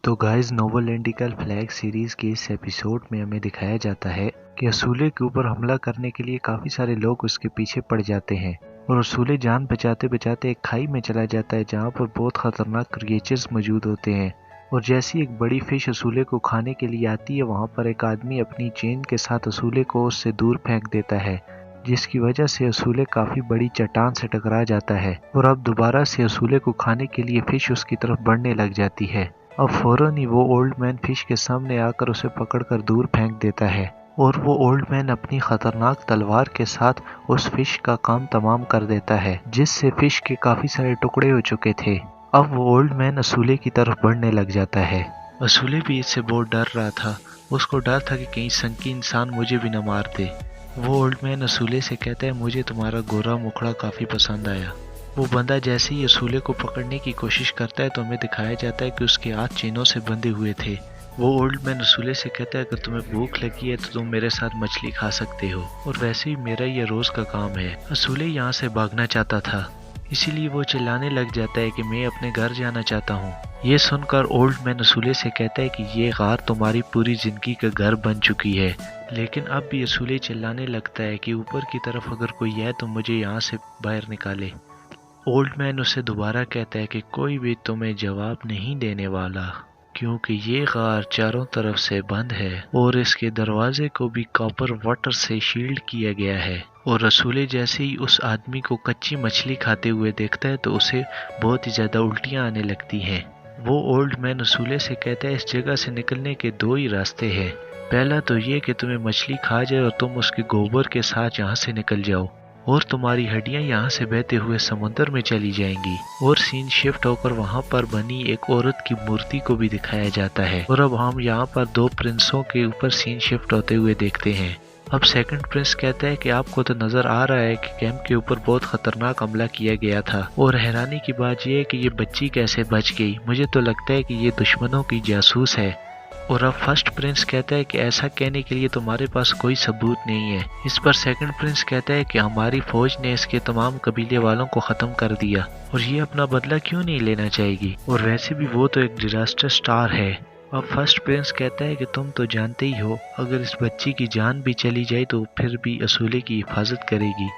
तो guys नोवोलैंडिकल flag series के इस एपिसोड में हमें दिखाया जाता है कि असूले के ऊपर हमला करने के लिए काफी सारे लोग उसके पीछे पड़ जाते हैं और असूले जान बचाते बचाते एक खाई में चला जाता है जहाँ पर बहुत खतरनाक क्रिएचर्स मौजूद होते हैं। और जैसी एक बड़ी फिश असूले को खाने के लिए आती है, वहाँ पर एक आदमी अपनी चेन के साथ असूले को उससे दूर फेंक देता है, जिसकी वजह से असूले काफी बड़ी चट्टान से टकरा जाता है और अब दोबारा से असूले को खाने के लिए फिश उसकी तरफ बढ़ने लग जाती है। अब फौरन ही वो ओल्ड मैन फिश के सामने आकर उसे पकड़कर दूर फेंक देता है और वो ओल्ड मैन अपनी खतरनाक तलवार के साथ उस फिश का काम तमाम कर देता है, जिससे फिश के काफी सारे टुकड़े हो चुके थे। अब वो ओल्ड मैन असूले की तरफ बढ़ने लग जाता है। असूले भी इससे बहुत डर रहा था। उसको डर था कि कहीं संकी इंसान मुझे भी न मार दे। वो ओल्ड मैन असूले से कहता है, मुझे तुम्हारा गोरा मुखड़ा काफी पसंद आया। वो बंदा जैसे ही असूले को पकड़ने की कोशिश करता है तो हमें दिखाया जाता है कि उसके हाथ चेनों से बंधे हुए थे। वो ओल्ड मैन असूले से कहता है, अगर तुम्हें भूख लगी है तो तुम मेरे साथ मछली खा सकते हो, और वैसे ही मेरा ये रोज का काम है। असूले यहाँ से भागना चाहता था, इसीलिए वो चिल्लाने लग जाता है कि मैं अपने घर जाना चाहता हूँ। ये सुनकर ओल्ड मैन असूले से कहता है कि ये गार तुम्हारी पूरी जिंदगी का घर बन चुकी है। लेकिन अब भी असूले चिल्लाने लगता है कि ऊपर की तरफ अगर कोई है तो मुझे यहाँ से बाहर निकाले। ओल्ड मैन उसे दोबारा कहता है कि कोई भी तुम्हें जवाब नहीं देने वाला, क्योंकि ये गार चारों तरफ से बंद है और इसके दरवाजे को भी कॉपर वाटर से शील्ड किया गया है। और असूले जैसे ही उस आदमी को कच्ची मछली खाते हुए देखता है तो उसे बहुत ही ज्यादा उल्टियां आने लगती हैं। वो ओल्ड मैन असूले से कहता है, इस जगह से निकलने के दो ही रास्ते हैं। पहला तो ये कि तुम्हें मछली खा जाए और तुम उसके गोबर के साथ यहाँ से निकल जाओ और तुम्हारी हड्डियां यहाँ से बहते हुए समुद्र में चली जाएंगी। और सीन शिफ्ट होकर वहाँ पर बनी एक औरत की मूर्ति को भी दिखाया जाता है। और अब हम यहाँ पर दो प्रिंसों के ऊपर सीन शिफ्ट होते हुए देखते हैं। अब सेकंड प्रिंस कहता है कि आपको तो नजर आ रहा है कि कैंप के ऊपर बहुत खतरनाक हमला किया गया था, और हैरानी की बात यह है कि ये बच्ची कैसे बच गई। मुझे तो लगता है कि ये दुश्मनों की जासूस है। और अब फर्स्ट प्रिंस कहता है कि ऐसा कहने के लिए तुम्हारे पास कोई सबूत नहीं है। इस पर सेकंड प्रिंस कहता है कि हमारी फौज ने इसके तमाम कबीले वालों को खत्म कर दिया और ये अपना बदला क्यों नहीं लेना चाहेगी, और वैसे भी वो तो एक डिजास्टर स्टार है। अब फर्स्ट प्रिंस कहता है कि तुम तो जानते ही हो, अगर इस बच्ची की जान भी चली जाए तो फिर भी असूले की हिफाजत करेगी,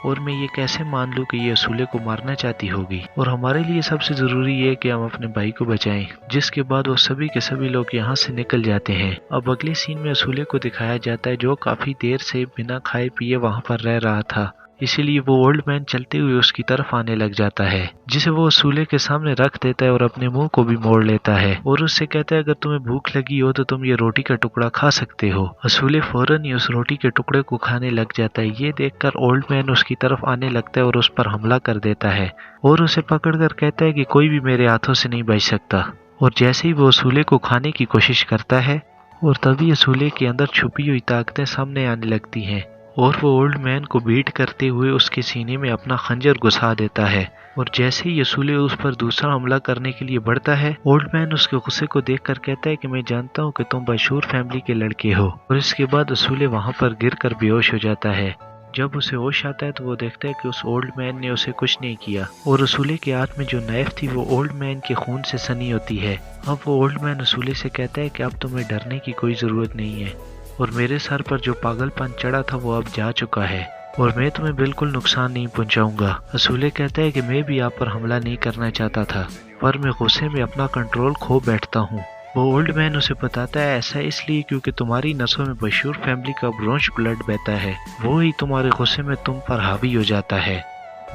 और मैं ये कैसे मान लूं कि ये असूले को मारना चाहती होगी। और हमारे लिए सबसे जरूरी है कि हम अपने भाई को बचाएं। जिसके बाद वो सभी के सभी लोग यहाँ से निकल जाते हैं। अब अगले सीन में असूले को दिखाया जाता है जो काफी देर से बिना खाए पिए वहाँ पर रह रहा था, इसीलिए वो ओल्ड मैन चलते हुए उसकी तरफ आने लग जाता है, जिसे वो असूले के सामने रख देता है और अपने मुंह को भी मोड़ लेता है और उससे कहता है, अगर तुम्हें भूख लगी हो तो तुम ये रोटी का टुकड़ा खा सकते हो। असूले फौरन ही उस रोटी के टुकड़े को खाने लग जाता है। ये देखकर ओल्ड मैन उसकी तरफ आने लगता है और उस पर हमला कर देता है और उसे पकड़कर कहता है कि कोई भी मेरे हाथों से नहीं बच सकता। और जैसे ही वो असूले को खाने की कोशिश करता है और तभी असूले के अंदर छुपी हुई ताकतें सामने आने लगती हैं और वो ओल्ड मैन को बीट करते हुए उसके सीने में अपना खंजर घुसा देता है। और जैसे ही असूले उस पर दूसरा हमला करने के लिए बढ़ता है, ओल्ड मैन उसके गुस्से को देखकर कहता है कि मैं जानता हूँ कि तुम बशूर फैमिली के लड़के हो। और इसके बाद असूले वहाँ पर गिरकर बेहोश हो जाता है। जब उसे होश आता है तो वो देखता है कि उस ओल्ड मैन ने उसे कुछ नहीं किया और असूले के हाथ में जो नाइफ थी वो ओल्ड मैन के खून से सनी होती है। अब वो ओल्ड मैन असूले से कहता है कि अब तुम्हें डरने की कोई जरूरत नहीं है और मेरे सर पर जो पागलपन चढ़ा था वो अब जा चुका है और मैं तुम्हें बिल्कुल नुकसान नहीं पहुंचाऊंगा। असूले कहता है कि मैं भी आप पर हमला नहीं करना चाहता था, पर मैं गुस्से में अपना कंट्रोल खो बैठता हूँ। वो ओल्ड मैन उसे बताता है, ऐसा इसलिए क्योंकि तुम्हारी नसों में बशूर फैमिली का ब्रोंच ब्लड बहता है, वो ही तुम्हारे गुस्से में तुम पर हावी हो जाता है।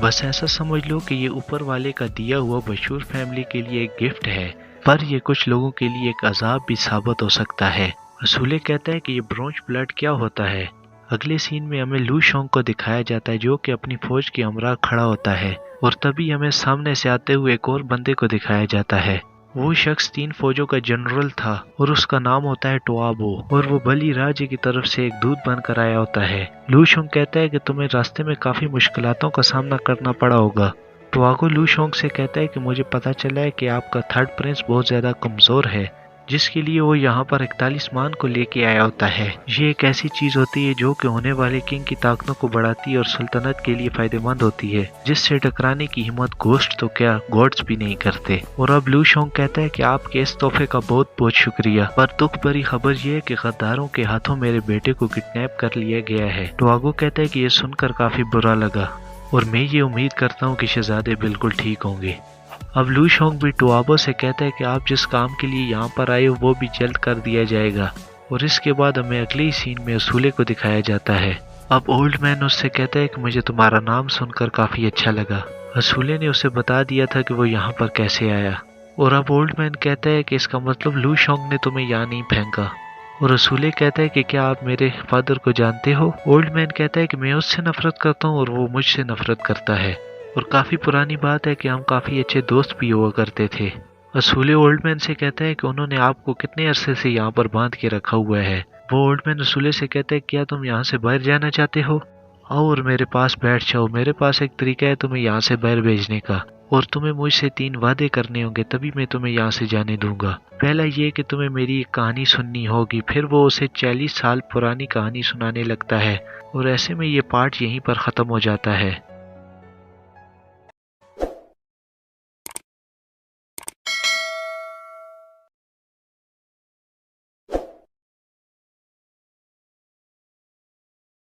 बस ऐसा समझ लो कि ये ऊपर वाले का दिया हुआ बशूर फैमिली के लिए एक गिफ्ट है, पर ये कुछ लोगों के लिए एक अजाब भी साबित हो सकता है। असूले कहता है कि ये ब्रोंच ब्लड क्या होता है। अगले सीन में हमें लू शोंग को दिखाया जाता है जो कि अपनी फौज के हमरा खड़ा होता है और तभी हमें सामने से आते हुए एक और बंदे को दिखाया जाता है। वो शख्स 3 फौजों का जनरल था और उसका नाम होता है टोआबो और वो बली राज्य की तरफ से एक दूत बनकर आया होता है। लू शोंग कहता है कि तुम्हें रास्ते में काफी मुश्किलातों का सामना करना पड़ा होगा। टोआगो लू शोंग से कहता है कि मुझे पता चला है कि आपका थर्ड प्रिंस बहुत ज्यादा कमजोर है, जिसके लिए वो यहाँ पर एक तालिस्मान को लेके आया होता है। ये एक ऐसी चीज होती है जो कि होने वाले किंग की ताकतों को बढ़ाती है और सल्तनत के लिए फायदेमंद होती है, जिससे टकराने की हिम्मत घोस्ट तो क्या गॉड्स भी नहीं करते। और अब लू शोंग कहता है कि आपके इस तोहफे का बहुत बहुत शुक्रिया, पर दुख भरी खबर ये है कि गद्दारों के हाथों मेरे बेटे को किडनैप कर लिया गया है। टुआगो कहता है कि ये सुनकर काफी बुरा लगा और मैं ये उम्मीद करता हूँ कि शहजादे बिल्कुल ठीक होंगे। अब लू शोंग भी टुआबो से कहता है कि आप जिस काम के लिए यहाँ पर आए हो वो भी जल्द कर दिया जाएगा। और इसके बाद हमें अगले ही सीन में असूले को दिखाया जाता है। अब ओल्ड मैन उससे कहता है कि मुझे तुम्हारा नाम सुनकर काफी अच्छा लगा। असूले ने उसे बता दिया था कि वो यहाँ पर कैसे आया। और अब ओल्ड मैन कहता है कि इसका मतलब लू शोंग ने तुम्हें यहाँ नहीं फेंका। और असूले कहता है कि क्या आप मेरे फादर को जानते हो? ओल्ड मैन कहता है कि मैं उससे नफरत करता हूँ और वो मुझसे नफरत करता है, और काफी पुरानी बात है कि हम काफी अच्छे दोस्त भी हुआ करते थे। असूले ओल्ड मैन से कहता है कि उन्होंने आपको कितने अरसे से यहाँ पर बांध के रखा हुआ है। वो ओल्ड मैन असूले से कहता है क्या तुम यहाँ से बाहर जाना चाहते हो? आओ और मेरे पास बैठ जाओ, मेरे पास एक तरीका है तुम्हें यहाँ से बाहर भेजने का, और तुम्हें मुझसे 3 वादे करने होंगे तभी मैं तुम्हें यहाँ से जाने दूंगा। पहला ये कि तुम्हें मेरी एक कहानी सुननी होगी। फिर वो उसे 40 साल पुरानी कहानी सुनाने लगता है और ऐसे में ये पार्ट यहीं पर खत्म हो जाता है।